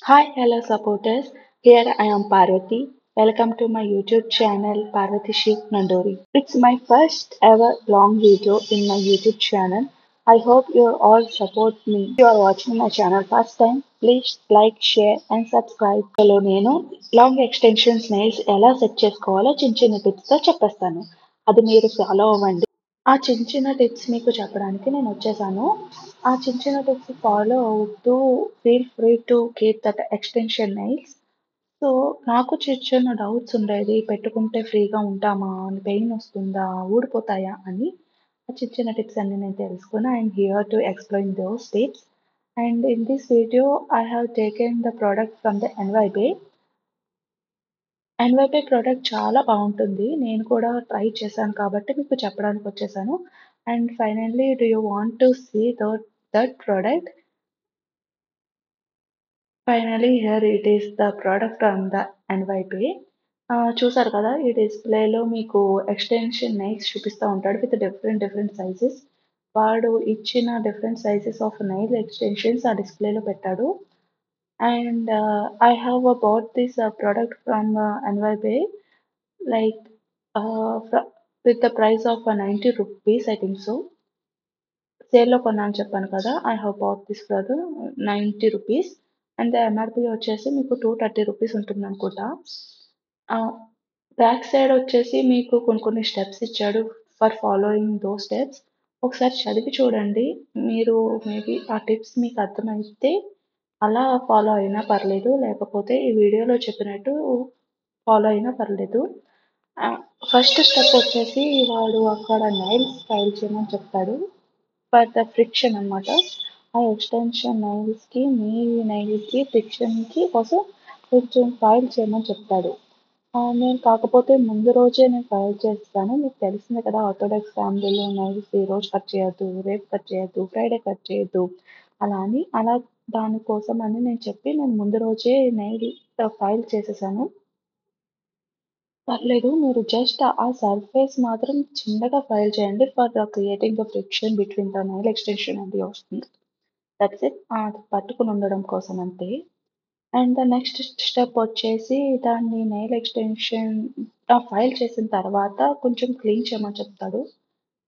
Hi, hello supporters. Here I am Parvati. Welcome to my YouTube channel Parvati Shiv Nandori. It's my first ever long video in my YouTube channel. I hope you all support me. If you are watching my channel first time, please like, share and subscribe. Hello నేను long extensions nails ఎలా set చేసుకోవాలో చిన్న చిన్న టిప్స్తో చెప్పేస్తాను. అది మీరు follow అవ్వండి. ఆ చిన్న చిన్న టిప్స్ మీకు చెప్పడానికి నేను వచ్చేసాను. ఆ చిన్న చిన్న టిప్స్ ఫాలో అవుతూ feel free to keep that extension nails. So, నాకు చిన్న చిన్న డౌట్స్ ఉండేది. పెట్టుకుంటే ఫ్రీగా ఉంటామా? పెయిన్ వస్తుందా? ఊడిపోతాయా? అని. ఆ చిన్న చిన్న టిప్స్ అన్నీ నేను తెలుసుకుని I am here to explain those tips. And in this video I have taken the product from the NY Bae. NY Bae product చాలా బావుంటుంది. నేను కూడా ట్రై చేశాను కాబట్టి మీకు చెప్పడానికొచ్చేసాను. And finally do you want to see that product? Finally here it is the product from the NY Bae. చూసారు కదా! ఈ డిస్‌ప్లేలో మీకు ఎక్స్‌టెన్షన్ నెయిల్స్ చూపిస్తా ఉంటాడు విత్ డిఫరెంట్ డిఫరెంట్ సైజెస్. వాడు ఇచ్చిన different sizes of nail extensions ఆ డిస్‌ప్లేలో పెట్టాడు. And I have bought this product from NYBay like with the price of 90 rupees, I think so. సేల్‌లో కొన్నా అని చెప్పాను కదా! I have bat this for 90 rupees and the MRP వచ్చేసి మీకు 230 రూపీస్ ఉంటుందనుకుంటా. ఆహ్, బ్యాక్ సైడ్ వచ్చేసి మీకు కొన్ని కొన్ని స్టెప్స్ ఇచ్చాడు ఫర్ ఫాలోయింగ్ దోస్ స్టెప్స్. ఒకసారి చదివి చూడండి. మీరు మేబీ ఆ టిప్స్ మీకు అర్థమైతే అలా ఫాలో అయినా పర్లేదు. లేకపోతే ఈ వీడియోలో చెప్పినట్టు ఫాలో అయినా పర్లేదు. ఆహ్, ఫస్ట్ స్టెప్ వచ్చేసి వాడు అక్కడ నెయిల్స్ స్టైల్ చేయమని చెప్తాడు. ఫర్ ద ఫ్రిక్షన్ అనమాట. ఆ ఎక్స్‌టెన్షన్ నెయిల్స్‌కి మీ నెయిల్‌కి ఫ్రిక్షన్‌కి కోసం కొంచెం ఫైల్ చేయమని చెప్తాడు. నేను కాకపోతే ముందు రోజే నేను ఫైల్ చేసేసాను. మీకు తెలిసిందే కదా! ఆర్థోడాక్స్ ఫ్యామిలీలో నెయిల్స్ ఈరోజు కట్ చేయొద్దు, రేపు కట్ చేయొద్దు, ఫ్రైడే కట్ చేయొద్దు అలా అని. దానికోసం అని నేను ముందు రోజే నెయిల్ ఫైల్ చేసేసాను. పర్లేదు. మీరు జస్ట్ ఆ సర్ఫేస్ మాత్రం చిన్నగా ఫైల్ చేయండి for creating the friction between the nail extension and your finger. That's it. అది పట్టుకొని ఉండడం కోసం అంతే. అండ్ ద నెక్స్ట్ స్టెప్ వచ్చేసి దాన్ని నెయిల్ ఎక్స్‌టెన్షన్ ఫైల్ చేసిన తర్వాత కొంచెం క్లీన్ చేయమని చెప్తాడు.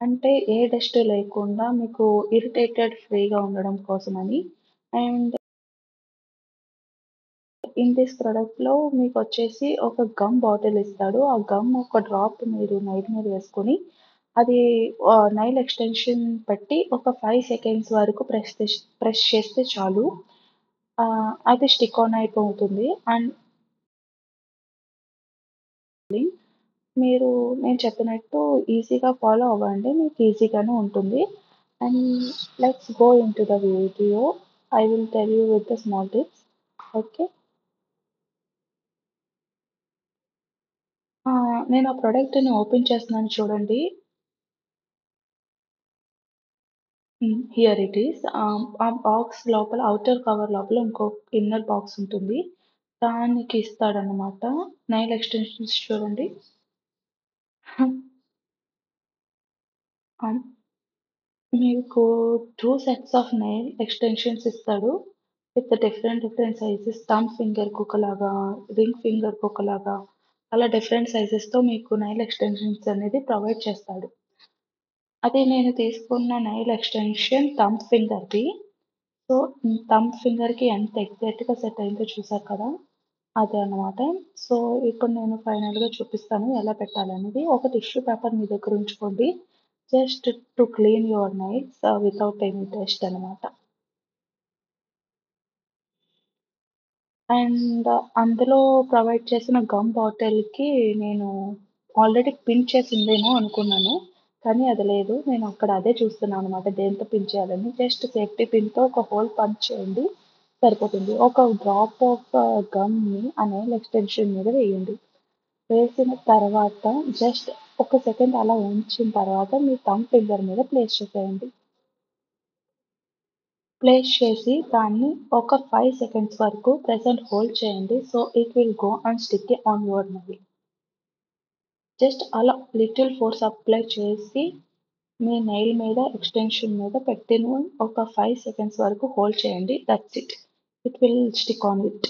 అంటే ఏ డస్ట్ లేకుండా మీకు ఇరిటేటెడ్ ఫ్రీగా ఉండడం కోసమని. అండ్ ఇన్ దిస్ ప్రొడక్ట్‌లో మీకొచ్చేసి ఒక గమ్ బాటిల్ ఇస్తాడు. ఆ గమ్ ఒక డ్రాప్ మీరు నెయిల్ మీద వేసుకొని, అది నెయిల్ ఎక్స్‌టెన్షన్ పెట్టి ఒక 5 సెకండ్స్ వరకు ప్రెస్ చేస్తే చాలు. అది స్టిక్ ఆన్ అయిపోతుంది. అండ్ మీరు నేను చెప్పినట్టు ఈజీగా ఫాలో అవ్వండి. మీకు ఈజీగానే ఉంటుంది. And let's go into the video. I will tell you with the small tips. Okay. నేను ఆ ప్రొడక్ట్‌ని ఓపెన్ చేస్తున్నాను చూడండి. Here it is. ఆ బాక్స్ లోపల ఔటర్ కవర్ లోపల ఇంకో ఇన్నర్ బాక్స్ ఉంటుంది. దానికి ఇస్తాడనమాట. నెయిల్ ఎక్స్‌టెన్షన్స్ చూడండి. ఆహ్, మీకు 2 సెట్స్ ఆఫ్ నెయిల్ ఎక్స్‌టెన్షన్స్ ఇస్తాడు. With different different sizes thumb ఫింగర్‌కి ఒకలాగా, రింగ్ ఫింగర్‌కి ఒకలాగా అలా డిఫరెంట్ సైజెస్‌తో మీకు నెయిల్ ఎక్స్‌టెన్షన్స్ అనేది ప్రొవైడ్ చేస్తాడు. అది నేను తీసుకున్న నెయిల్ ఎక్స్‌టెన్షన్ థంబ్ ఫింగర్‌ది. సో, థంబ్ ఫింగర్‌కి ఎంత ఎగ్జాక్ట్‌గా సెట్ అయిందో చూసారు కదా! అదే అన్నమాట. సో, ఇప్పుడు నేను ఫైనల్‌గా చూపిస్తాను ఎలా పెట్టాలనేది. ఒక టిష్యూ పేపర్ మీ దగ్గర ఉంచుకోండి. Just to clean your nails without any dust అనమాట. అండ్ అందులో ప్రొవైడ్ చేసిన గమ్ బాటిల్‌కి నేను ఆల్రెడీ పిన్ చేసుందేమో అనుకున్నాను. కానీ అది లేదు. నేను అక్కడ అదే చూస్తున్నాను అనమాట. దేనితో పిన్ చేయాలని. జస్ట్ సేఫ్టీ పిన్‌తో ఒక హోల్ పంచ్ చేయండి సరిపోతుంది. ఒక డ్రాప్ ఆఫ్ గమ్‌ని ఆ నెయిల్ ఎక్స్‌టెన్షన్ మీద వేయండి. వేసిన తర్వాత జస్ట్ ఒక సెకండ్ అలా ఉంచిన తర్వాత మీ థంబ్ ఫింగర్ మీద ప్లేస్ చేసేయండి. ప్లేస్ చేసి దాన్ని ఒక 5 సెకండ్స్ వరకు ప్రెస్ అండ్ హోల్డ్ చేయండి. So, it will go and stick on your nail. Just అలా లిటిల్ ఫోర్స్ అప్లై చేసి మీ నెయిల్ మీద ఎక్స్‌టెన్షన్ మీద పెట్టిన ఒక 5 సెకండ్స్ వరకు హోల్డ్ చేయండి. That's it. it will stick on it.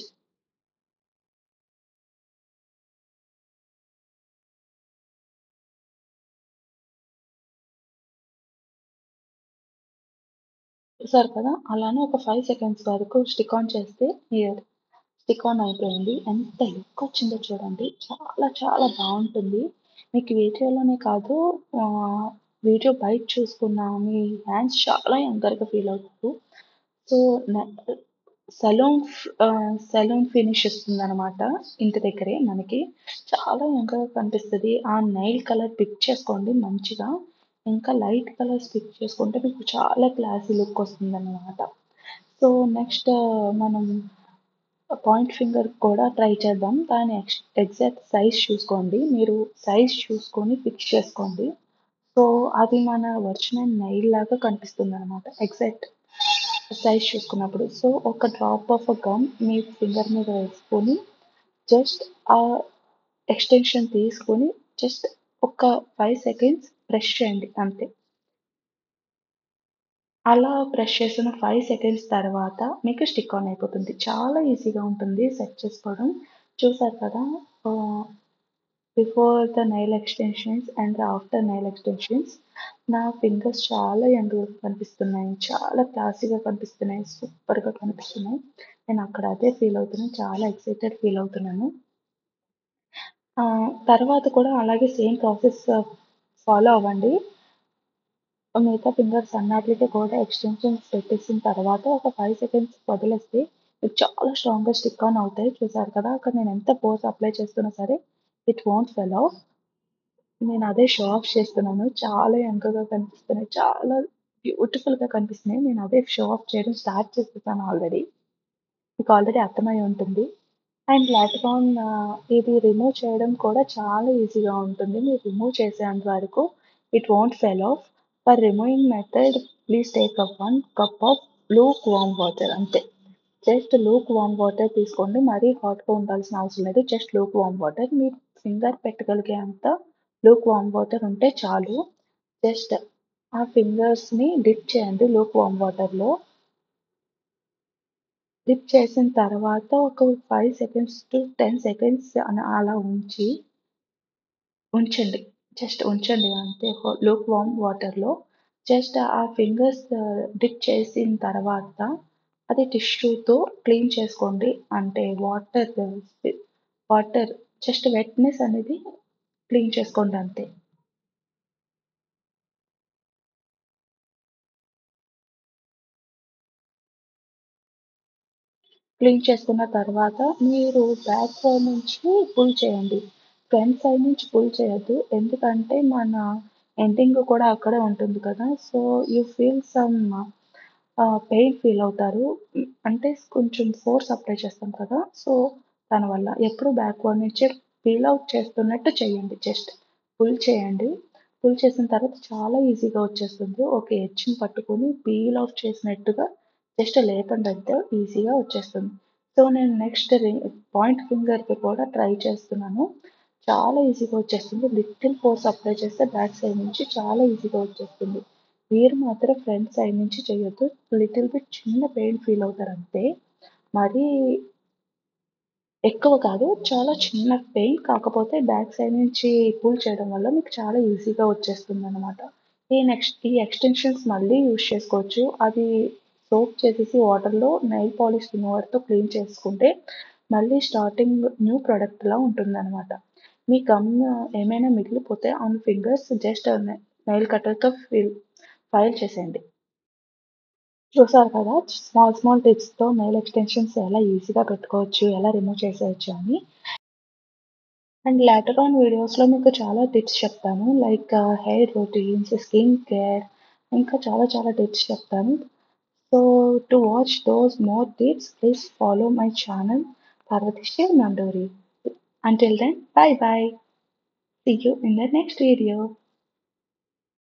చూసారు కదా! అలానే ఒక 5 సెకండ్స్ వరకు స్టిక్ ఆన్ చేస్తే స్టిక్ ఆన్ అయిపోయింది. ఎంత లుక్ వచ్చిందో చూడండి. చాలా చాలా బావుంటుంది. మీకు వీడియోలోనే కాదు ఆహ్, వీడియో బయట చూసుకున్న మీ హ్యాండ్స్ చాలా యంగర్‌గా ఫీల్ అవుతారు. సో, న సెలూన్ ఫినిష్ ఇస్తుందనమాట. ఇంటి దగ్గరే మనకి. చాలా యంగ్‌గా కనిపిస్తది. ఆ నెయిల్ కలర్ పిక్ చేసుకోండి మంచిగా. ఇంకా లైట్ కలర్స్ పిక్ చేసుకుంటే మీకు చాలా క్లాసీ లుక్ వస్తుందనమాట. సో, నెక్స్ట్ మనం పాయింట్ ఫింగర్ కూడా ట్రై చేద్దాం. దాని ఎగ్జాక్ట్ సైజ్ చూసుకోండి. మీరు సైజ్ చూసుకొని ఫిక్స్ చేసుకోండి. సో, అది మన ఒరిజినల్ నెయిల్ లాగా కనిపిస్తుందనమాట. ఎగ్జాక్ట్ సైజ్ చూసుకున్నప్పుడు. సో, ఒక డ్రాప్ ఆఫ్ గమ్ మీ ఫింగర్ మీద వేసుకొని జస్ట్ ఆ ఎక్స్‌టెన్షన్ తీసుకొని జస్ట్ ఒక 5 సెకండ్స్ ప్రెస్ చేయండి అంతే. అలా ప్రెస్ చేసిన 5 సెకండ్స్ తర్వాత మీకు స్టిక్ ఆన్ అయిపోతుంది. చాలా ఈజీగా ఉంటుంది సెట్ చేసుకోవడం. చూసారు కదా! ఆహ్, before the nail extensions and after nail extensions నా ఫింగర్స్ చాలా యంగ్‌గా కనిపిస్తున్నాయి. చాలా క్లాసీగా కనిపిస్తున్నాయి. సూపర్‌గా కనిపిస్తున్నాయి. నేను అక్కడ అదే ఫీల్ అవుతున్నాను. చాలా ఎక్సైటెడ్ ఫీల్ అవుతున్నాను. తర్వాత కూడా అలాగే సేమ్ ప్రాసెస్ ఫాలో అవ్వండి. మిగతా ఫింగర్స్ అన్నిట్లికి కూడా ఎక్స్‌టెన్షన్స్ పెట్టేసిన తర్వాత ఒక 5 సెకండ్స్ వదిలేస్తే మీకు చాలా స్ట్రాంగ్‌గా స్టిక్ ఆన్ అవుతాయి. చూసారు కదా! అక్కడ నేను ఎంత ఫోర్స్ అప్లై చేస్తున్నా సరే ఇట్ వోంట్ ఫెల్ ఆఫ్. నేను అదే షో ఆఫ్ చేస్తున్నాను. చాలా యంగ్‌గా కనిపిస్తున్నాయి. చాలా బ్యూటిఫుల్‌గా కనిపిస్తున్నాయి. నేను అదే షో ఆఫ్ చేయడం స్టార్ట్ చేసేసాను ఆల్రెడీ. మీకు ఆల్రెడీ అర్థమై ఉంటుంది. అండ్ లేటర్ ఆన్ ఇది రిమూవ్ చేయడం కూడా చాలా ఈజీగా ఉంటుంది. మీరు రిమూవ్ చేసేంత వరకు it won't fell off. For removing method please take 1 cup of lukewarm water అంతే. జస్ట్ లూక్ వార్మ్ వాటర్ తీసుకోండి. మరీ హాట్‌గా ఉండాల్సిన అవసరం లేదు. Just lukewarm water. మీ ఫింగర్ పెట్టగలిగే అంత లూక్ వార్మ్ వాటర్ ఉంటే చాలు. జస్ట్ ఆ ఫింగర్స్‌ని డిప్ చేయండి లూక్ వార్మ్ వాటర్‌లో. డిప్ చేసిన తర్వాత ఒక 5 సెకండ్స్ టు 10 సెకండ్స్ అలా ఉంచండి. జస్ట్ ఉంచండి అంతే. లూక్ వార్మ్ వాటర్‌లో. జస్ట్ ఆ ఫింగర్స్ డిప్ చేసిన తర్వాత అది టిష్యూతో క్లీన్ చేసుకోండి. అంటే వాటర్ జస్ట్ వెట్‌నెస్ అనేది క్లీన్ చేసుకోండి అంతే. క్లీన్ చేసుకున్న తర్వాత మీరు బ్యాక్ సైడ్ నుంచి పుల్ చేయండి. ఫ్రంట్ సైడ్ నుంచి పుల్ చేయొద్దు. ఎందుకంటే మన ఎండింగ్ కూడా అక్కడే ఉంటుంది కదా! So, you feel some pain feel అవుతారు. అంటే కొంచెం ఫోర్స్ అప్లై చేస్తాం కదా! సో, దానివల్ల ఎప్పుడు బ్యాక్‌వర్డ్ నుంచే పీల్ ఔట్ చేస్తున్నట్టు చేయండి జస్ట్. పుల్ చేయండి. పుల్ చేసిన తర్వాత చాలా ఈజీగా వచ్చేస్తుంది. ఒక ఎడ్జ్‌ని పట్టుకొని పీల్ ఆఫ్ చేసినట్టుగా జస్ట్ లేపండంతే ఈజీగా వచ్చేస్తుంది. సో, నేను నెక్స్ట్ పాయింట్ ఫింగర్‌కి కూడా ట్రై చేస్తున్నాను. చాలా ఈజీగా వచ్చేస్తుంది. లిటిల్ ఫోర్స్ అప్లై చేస్తే బ్యాక్ సైడ్ నుంచి చాలా ఈజీగా వచ్చేస్తుంది. మీరు మాత్రం ఫ్రంట్ సైడ్ నుంచి చేయొద్దు. లిటిల్ బిట్ చిన్న పెయిన్ ఫీల్ అవుతారంతే. మరీ ఎక్కువ కాదు. చాలా చిన్న పెయిన్. కాకపోతే బ్యాక్ సైడ్ నుంచి పుల్ చేయడం వల్ల మీకు చాలా ఈజీగా వచ్చేస్తుందనమాట. ఈ ఎక్స్‌టెన్షన్స్ మళ్ళీ యూజ్ చేసుకోవచ్చు. అది సోక్ చేసేసి వాటర్‌లో నెయిల్ పాలిష్ రిమూవర్‌తో క్లీన్ చేసుకుంటే మళ్ళీ స్టార్టింగ్ న్యూ ప్రొడక్ట్‌లా ఉంటుందనమాట. మీ గమ్ ఏమైనా మిగిలిపోతే ఆన్ ఫింగర్స్ జస్ట్ నెయిల్ కట్టర్‌తో ఫైల్ చేసేయండి. చూసారు కదా! స్మాల్ స్మాల్ టిప్స్‌తో నెయిల్ ఎక్స్‌టెన్షన్స్ ఎలా ఈజీగా పెట్టుకోవచ్చు, ఎలా రిమూవ్ చేసేయొచ్చు అని. అండ్ లేటర్ ఆన్ వీడియోస్‌లో మీకు చాలా టిప్స్ చెప్తాను. Like hair routines, skin care ఇంకా చాలా చాలా టిప్స్ చెప్తాను. So, to watch those more tips, please follow my channel, Parvati Shiv Nanduri. Until then, bye bye. See you in the next video.